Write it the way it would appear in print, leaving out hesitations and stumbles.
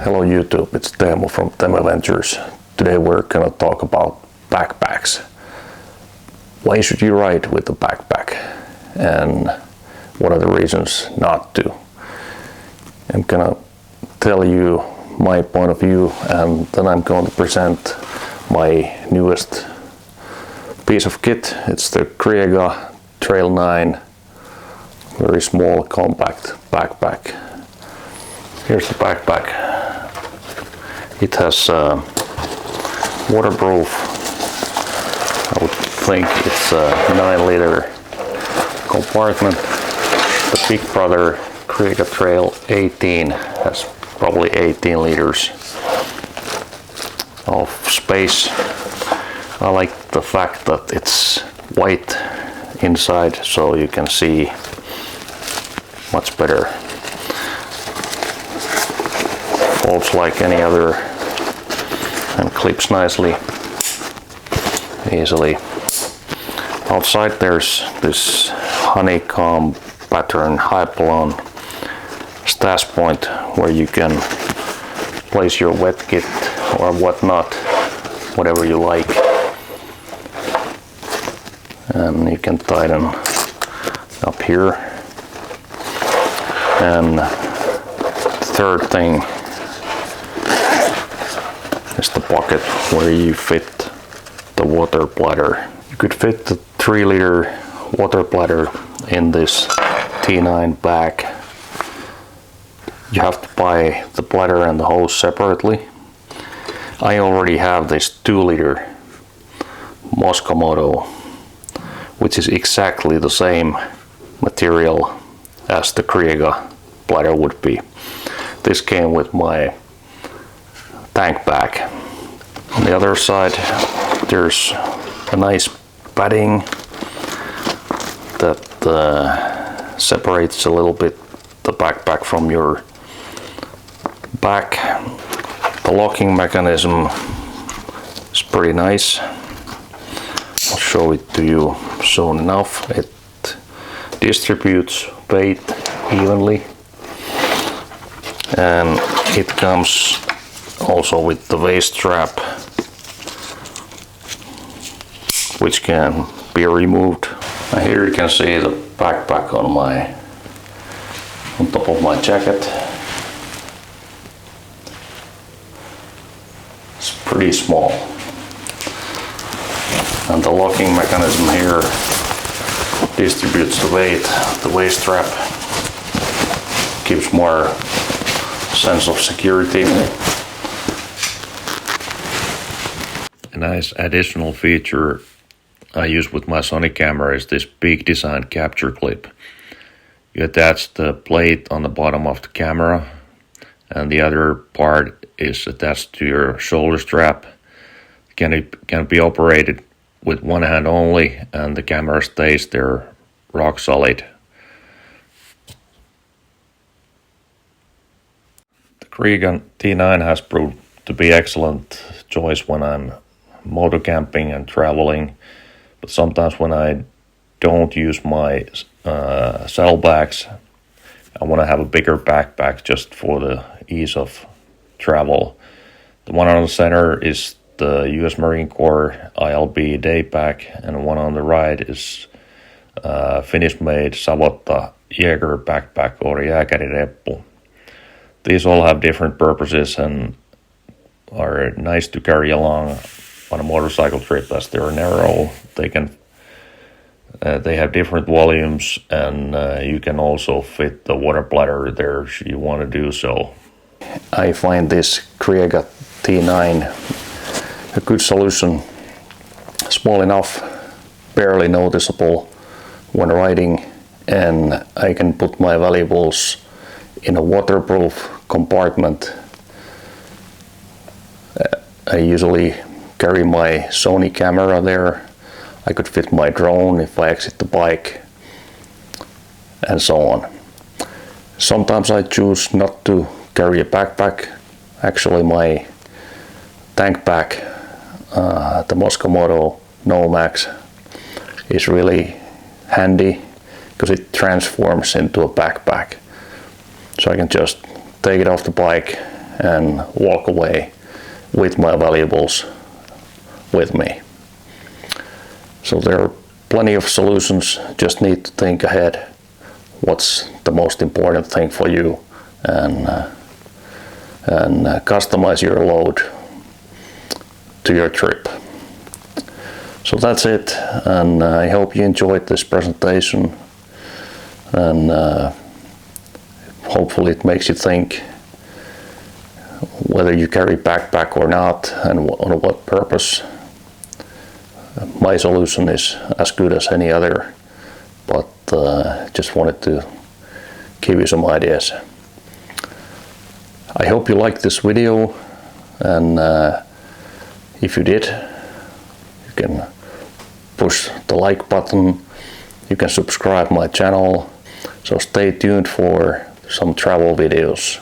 Hello YouTube, it's Teemu from Teemu Ventures. Today we're gonna talk about backpacks. Why should you ride with a backpack? And what are the reasons not to? I'm gonna tell you my point of view, and then I'm going to present my newest piece of kit. It's the Kriega T9, very small compact backpack. Here's the backpack. It has waterproof. I would think it's a 9-liter compartment. The big brother Kriega T9 has probably 18 liters of space. I like the fact that it's white inside, so you can see much better. Folds like any other and clips nicely, easily. Outside there's this honeycomb pattern hypalon stash point where you can place your wet kit or whatnot, whatever you like, and you can tighten up here. And third thing is the pocket where you fit the water bladder. You could fit the 3-liter water bladder in this T9 bag. You have to buy the bladder and the hose separately. I already have this 2-liter Moskomoto, which is exactly the same material as the Kriega bladder would be. This came with my tank bag. On the other side there's a nice padding that separates a little bit the backpack from your back. The locking mechanism is pretty nice. I'll show it to you soon enough. It distributes weight evenly, and it comes also with the waist strap, which can be removed. And here you can see the backpack on top of my jacket. It's pretty small, and the locking mechanism here distributes the weight. The waist strap gives more sense of security. A nice additional feature I use with my Sony camera is this big design capture clip. You attach the plate on the bottom of the camera, and the other part is attached to your shoulder strap. It can be operated with one hand only, and the camera stays there rock solid. The Kriega T9 has proved to be excellent choice when I'm motor camping and traveling, but sometimes when I don't use my saddlebags, I want to have a bigger backpack just for the ease of travel. The one on the center is the US Marine Corps ILB day pack, and the one on the right is Finnish-made Savotta Jäger backpack or Jääkärireppu. These all have different purposes and are nice to carry along on a motorcycle trip, as they're narrow. They have different volumes, and you can also fit the water bladder there if you want to do so. I find this Kriega T9 a good solution. Small enough, barely noticeable when riding, and I can put my valuables in a waterproof compartment. I usually carry my Sony camera there. I could fit my drone if I exit the bike, and so on. Sometimes I choose not to carry a backpack. Actually, my tank bag, the Moskomoto Nomax, is really handy because it transforms into a backpack. So I can just take it off the bike and walk away with my valuables with me. So there are plenty of solutions, just need to think ahead what's the most important thing for you, and customize your load to your trip. So that's it, and I hope you enjoyed this presentation, and hopefully it makes you think whether you carry backpack or not and on what purpose. My solution is as good as any other, but just wanted to give you some ideas. I hope you liked this video, and if you did, you can push the like button, you can subscribe my channel, so stay tuned for some travel videos.